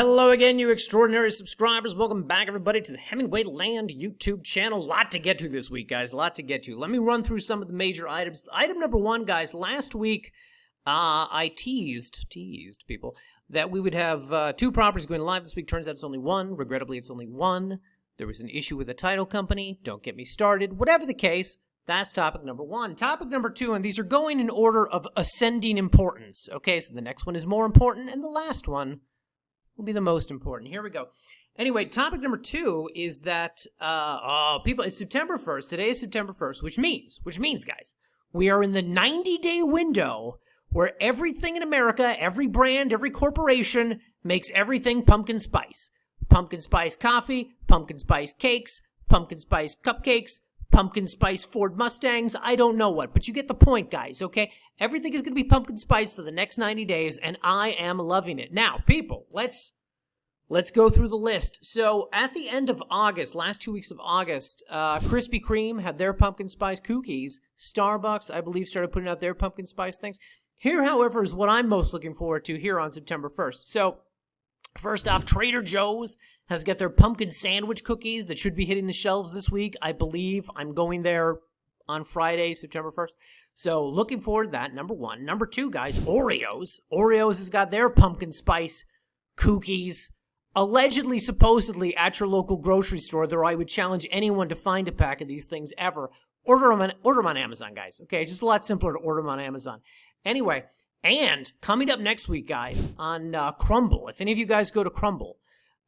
hello again, you extraordinary subscribers. Welcome back, everybody, to the Hemingway Land YouTube channel. Lot to get to this week, guys. A lot to get to. Let me run through some of the major items. Item number one, guys. Last week, I teased people that we would have two properties going live this week. Turns out it's only one. Regrettably, it's only one. There was an issue with the title company. Don't get me started. Whatever the case, that's topic number one. Topic number two, and these are going in order of ascending importance. Okay, so the next one is more important, and the last one will be the most important. Here we go. Anyway, topic number two is that, it's September 1st. Today is September 1st, which means, guys, we are in the 90-day window where everything in America, every brand, every corporation makes everything pumpkin spice. Pumpkin spice coffee, pumpkin spice cakes, pumpkin spice cupcakes, pumpkin spice Ford Mustangs, I don't know what, but you get the point, guys, okay? Everything is going to be pumpkin spice for the next 90 days, and I am loving it. Now, people, let's go through the list. So, at the end of August, last 2 weeks of August, Krispy Kreme had their pumpkin spice cookies. Starbucks, I believe, started putting out their pumpkin spice things. Here, however, is what I'm most looking forward to here on September 1st. So, first off, Trader Joe's has got their pumpkin sandwich cookies that should be hitting the shelves this week. I believe I'm going there on Friday, September 1st. So looking forward to that, number one. Number two, guys, Oreos. Oreos has got their pumpkin spice cookies allegedly, supposedly at your local grocery store, though I would challenge anyone to find a pack of these things ever. Order them on Amazon, guys. Okay, it's just a lot simpler to order them on Amazon. Anyway, and coming up next week, guys, on Crumble, if any of you guys go to Crumble,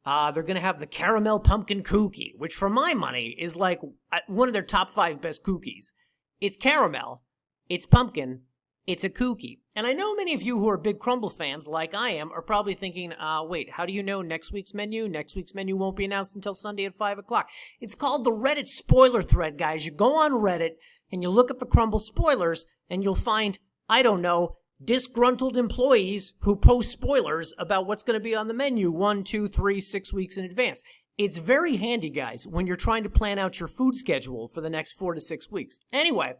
they're going to have the caramel pumpkin cookie, which for my money is like one of their top 5 best cookies. It's caramel, it's pumpkin, it's a cookie. And I know many of you who are big Crumble fans, like I am, are probably thinking, wait, how do you know next week's menu? Next week's menu won't be announced until Sunday at 5 o'clock. It's called the Reddit spoiler thread, guys. You go on Reddit and you look up the Crumble spoilers and you'll find, I don't know, disgruntled employees who post spoilers about what's going to be on the menu 1, 2, 3, 6 weeks in advance. It's very handy, guys, when you're trying to plan out your food schedule for the next 4 to 6 weeks. Anyway,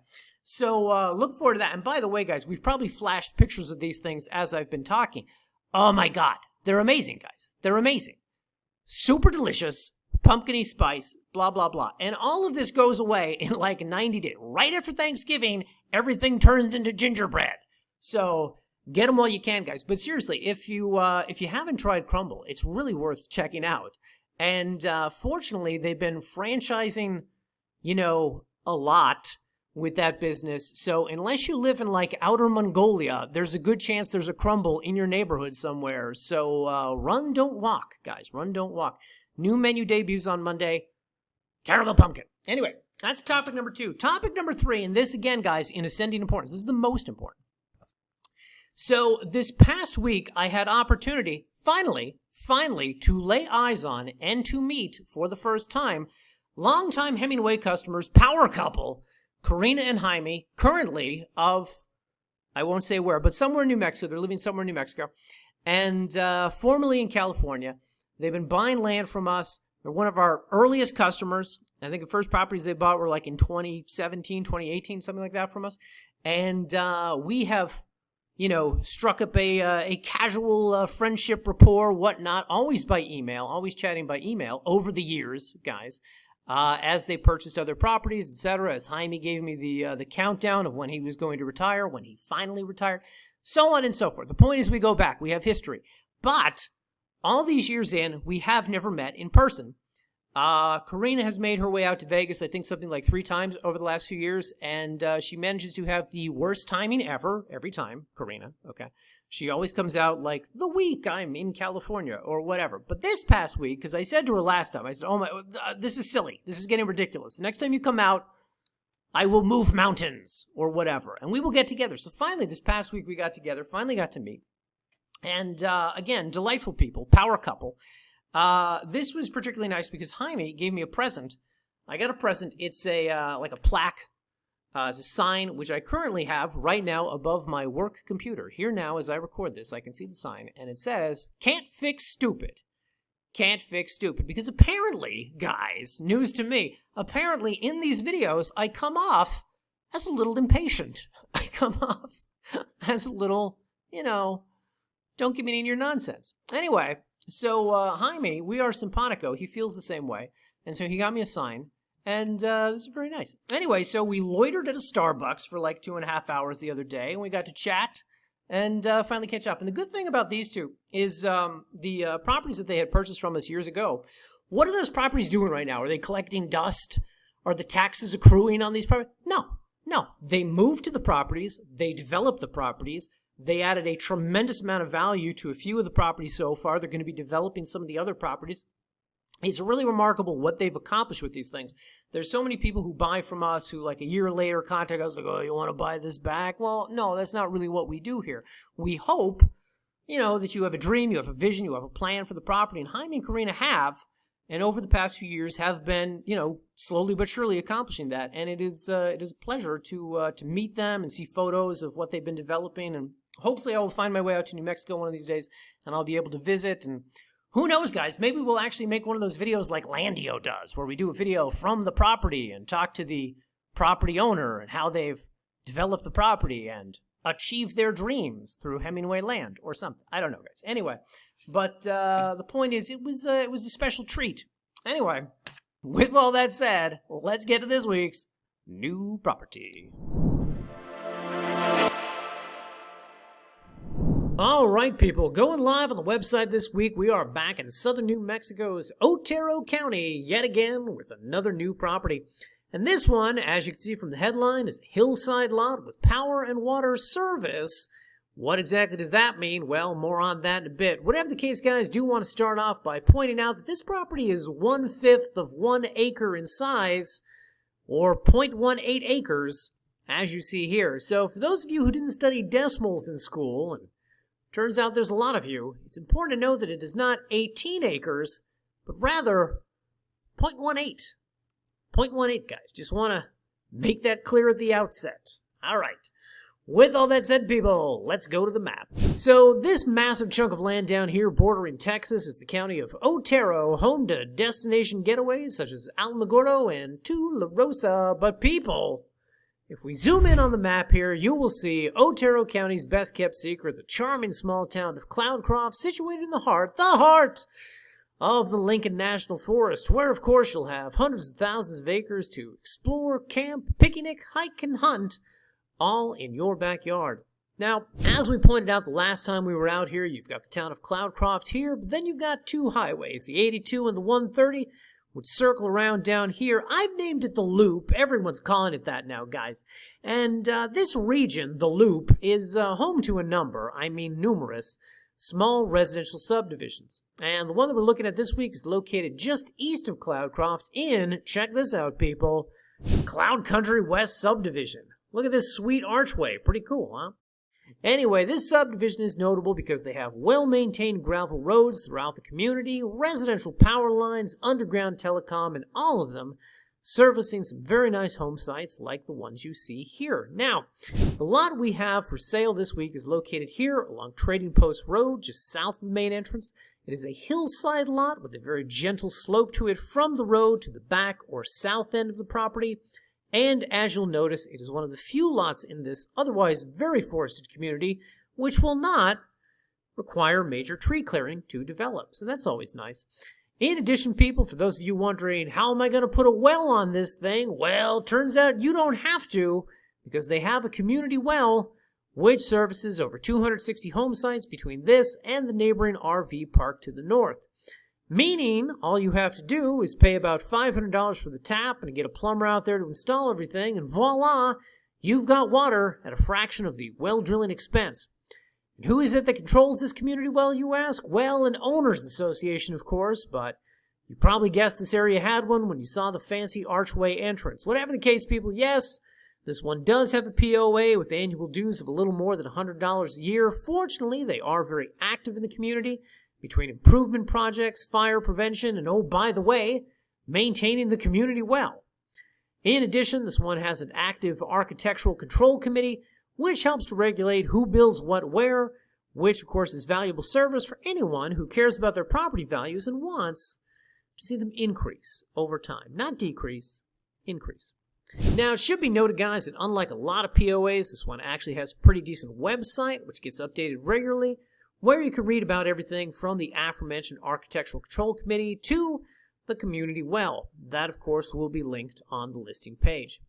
so look forward to that. And by the way, guys, we've probably flashed pictures of these things as I've been talking. Oh my God, they're amazing, guys. They're amazing. Super delicious, pumpkin-y spice, blah, blah, blah. And all of this goes away in like 90 days. Right after Thanksgiving, everything turns into gingerbread. So get them while you can, guys. But seriously, if you haven't tried Crumble, it's really worth checking out. And fortunately, they've been franchising, a lot with that business. So unless you live in like outer Mongolia, there's a good chance there's a Crumble in your neighborhood somewhere. So run, don't walk, guys. Run, don't walk. New menu debuts on Monday. Caramel pumpkin. Anyway, that's topic number 2. Topic number 3, and this again, guys, in ascending importance. This is the most important. So this past week, I had opportunity, finally, to lay eyes on and to meet, for the first time, longtime Hemingway customers, power couple, Karina and Jaime, currently of, I won't say where, but somewhere in New Mexico. They're living somewhere in New Mexico. And formerly in California. They've been buying land from us. They're one of our earliest customers. I think the first properties they bought were like in 2017, 2018, something like that from us. And we have struck up a casual friendship rapport, whatnot, always by email, always chatting by email over the years, guys, as they purchased other properties, etc. As Jaime gave me the countdown of when he was going to retire, when he finally retired, so on and so forth. The point is we go back. We have history. But all these years in, we have never met in person. Karina has made her way out to Vegas, I think something like 3 times over the last few years, and she manages to have the worst timing ever, every time, Karina, okay? She always comes out like, the week I'm in California, or whatever. But this past week, because I said to her last time, I said, this is silly. This is getting ridiculous. The next time you come out, I will move mountains, or whatever, and we will get together. So finally, this past week, we got together, finally got to meet. And again, delightful people, power couple. This was particularly nice because Jaime gave me a present. I got a present. It's like a plaque. It's a sign, which I currently have right now above my work computer. Here now, as I record this, I can see the sign, and it says, "Can't fix stupid." Can't fix stupid. Because apparently, guys, news to me, apparently in these videos, I come off as a little impatient. I come off as a little, don't give me any of your nonsense. Anyway, So Jaime, we are simpatico. He feels the same way. And so he got me a sign. And this is very nice. Anyway, so we loitered at a Starbucks for like 2.5 hours the other day. And we got to chat and finally catch up. And the good thing about these two is the properties that they had purchased from us years ago. What are those properties doing right now? Are they collecting dust? Are the taxes accruing on these properties? No. They moved to the properties. They developed the properties. They added a tremendous amount of value to a few of the properties so far. They're going to be developing some of the other properties. It's really remarkable what they've accomplished with these things. There's so many people who buy from us who like a year later contact us like, oh, you want to buy this back? Well, no, that's not really what we do here. We hope, that you have a dream, you have a vision, you have a plan for the property. And Jaime and Karina have, and over the past few years have been, slowly but surely accomplishing that. And it is a pleasure to meet them and see photos of what they've been developing. And hopefully I will find my way out to New Mexico one of these days and I'll be able to visit. And who knows, guys, maybe we'll actually make one of those videos like Landio does, where we do a video from the property and talk to the property owner and how they've developed the property and achieved their dreams through Hemingway land or something. I don't know, guys. Anyway, but the point is, it was a special treat. Anyway, with all that said, let's get to this week's new property. All right, people, going live on the website this week, we are back in southern New Mexico's Otero County yet again with another new property. And this one, as you can see from the headline, is a hillside lot with power and water service. What exactly does that mean? Well, more on that in a bit. Whatever the case, guys, do want to start off by pointing out that this property is 1/5 of 1 acre in size, or 0.18 acres, as you see here. So for those of you who didn't study decimals in school, and turns out there's a lot of you, it's important to know that it is not 18 acres, but rather 0.18. 0.18, guys. Just want to make that clear at the outset. All right. With all that said, people, let's go to the map. So this massive chunk of land down here bordering Texas is the county of Otero, home to destination getaways such as Alamogordo and Tularosa. But people, if we zoom in on the map here, you will see Otero County's best kept secret, the charming small town of Cloudcroft, situated in the heart of the Lincoln National Forest, where, of course, you'll have hundreds of thousands of acres to explore, camp, picnic, hike, and hunt, all in your backyard. Now, as we pointed out the last time we were out here, you've got the town of Cloudcroft here, but then you've got two highways, the 82 and the 130, which circle around down here. I've named it the Loop. Everyone's calling it that now, guys. And this region, the Loop, is home to a number, numerous, small residential subdivisions. And the one that we're looking at this week is located just east of Cloudcroft in, check this out, people, Cloud Country West Subdivision. Look at this sweet archway. Pretty cool, huh? Anyway, this subdivision is notable because they have well-maintained gravel roads throughout the community, residential power lines, underground telecom, and all of them servicing some very nice home sites like the ones you see here. Now, the lot we have for sale this week is located here along Trading Post Road, just south of the main entrance. It is a hillside lot with a very gentle slope to it from the road to the back or south end of the property. And as you'll notice, it is one of the few lots in this otherwise very forested community which will not require major tree clearing to develop. So that's always nice. In addition, people, for those of you wondering, how am I going to put a well on this thing? Well, turns out you don't have to, because they have a community well which services over 260 home sites between this and the neighboring RV park to the north. Meaning, all you have to do is pay about $500 for the tap and get a plumber out there to install everything, and voila, you've got water at a fraction of the well drilling expense. And who is it that controls this community well, you ask? Well, an owners association, of course, but you probably guessed this area had one when you saw the fancy archway entrance. Whatever the case, people, yes, this one does have a POA with annual dues of a little more than $100 a year. Fortunately, they are very active in the community, between improvement projects, fire prevention, and, oh, by the way, maintaining the community well. In addition, this one has an active architectural control committee, which helps to regulate who builds what where, which, of course, is valuable service for anyone who cares about their property values and wants to see them increase over time. Not decrease, increase. Now, it should be noted, guys, that unlike a lot of POAs, this one actually has a pretty decent website, which gets updated regularly, where you can read about everything from the aforementioned Architectural Control Committee to the community well. That, of course, will be linked on the listing page.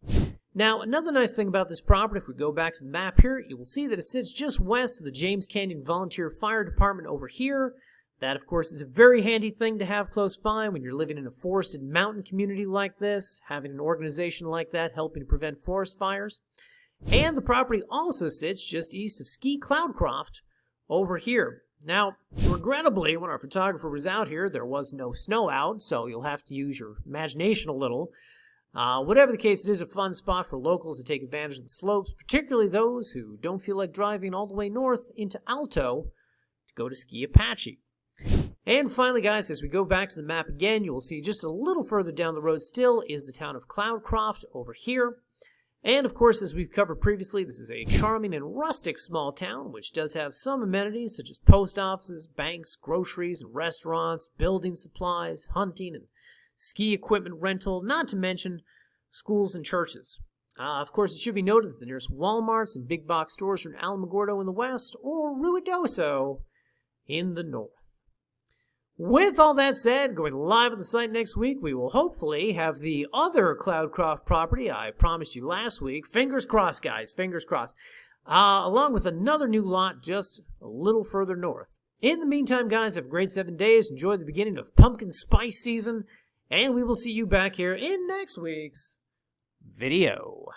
Now, another nice thing about this property, if we go back to the map here, you will see that it sits just west of the James Canyon Volunteer Fire Department over here. That, of course, is a very handy thing to have close by when you're living in a forested mountain community like this, having an organization like that helping to prevent forest fires. And the property also sits just east of Ski Cloudcroft over here. Now, regrettably, when our photographer was out here, there was no snow out, so you'll have to use your imagination a little. Whatever the case, it is a fun spot for locals to take advantage of the slopes, particularly those who don't feel like driving all the way north into Alto to go to ski Apache. And finally, guys, as we go back to the map again, you will see just a little further down the road still is the town of Cloudcroft over here. And, of course, as we've covered previously, this is a charming and rustic small town, which does have some amenities such as post offices, banks, groceries, and restaurants, building supplies, hunting, and ski equipment rental, not to mention schools and churches. Of course, it should be noted that the nearest Walmarts and big box stores are in Alamogordo in the west or Ruidoso in the north. With all that said, going live on the site next week, we will hopefully have the other Cloudcroft property I promised you last week. Fingers crossed, guys, fingers crossed. Along with another new lot just a little further north. In the meantime, guys, have a great 7 days. Enjoy the beginning of pumpkin spice season. And we will see you back here in next week's video.